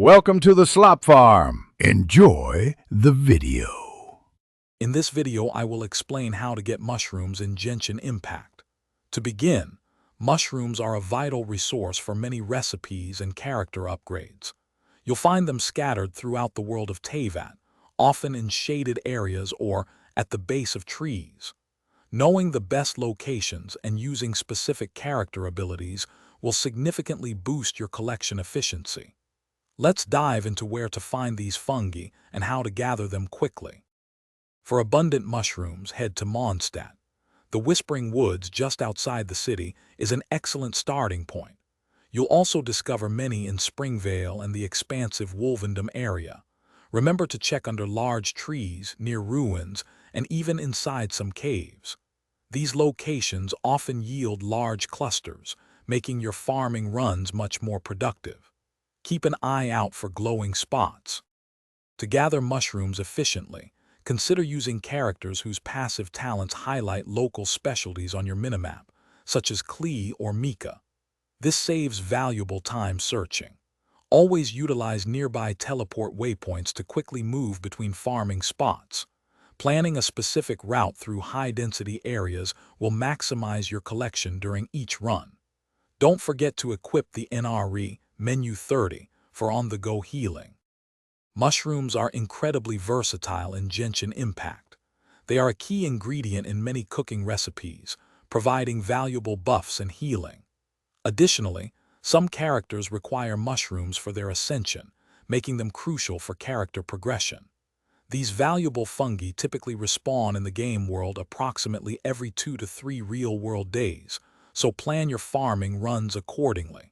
Welcome to the Slop Farm. Enjoy the video. In this video, I will explain how to get mushrooms in Genshin Impact. To begin, mushrooms are a vital resource for many recipes and character upgrades. You'll find them scattered throughout the world of Teyvat, often in shaded areas or at the base of trees. Knowing the best locations and using specific character abilities will significantly boost your collection efficiency. Let's dive into where to find these fungi and how to gather them quickly. For abundant mushrooms, head to Mondstadt. The Whispering Woods just outside the city is an excellent starting point. You'll also discover many in Springvale and the expansive Wolvendom area. Remember to check under large trees, near ruins, and even inside some caves. These locations often yield large clusters, making your farming runs much more productive. Keep an eye out for glowing spots. To gather mushrooms efficiently, consider using characters whose passive talents highlight local specialties on your minimap, such as Klee or Mika. This saves valuable time searching. Always utilize nearby teleport waypoints to quickly move between farming spots. Planning a specific route through high-density areas will maximize your collection during each run. Don't forget to equip the NRE Menu 30 for on-the-go healing. Mushrooms are incredibly versatile in Genshin Impact. They are a key ingredient in many cooking recipes, providing valuable buffs and healing. Additionally, some characters require mushrooms for their ascension, making them crucial for character progression. These valuable fungi typically respawn in the game world approximately every 2 to 3 real-world days, so plan your farming runs accordingly.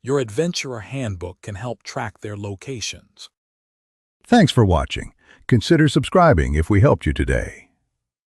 Your Adventurer Handbook can help track their locations. Thanks for watching. Consider subscribing if we helped you today.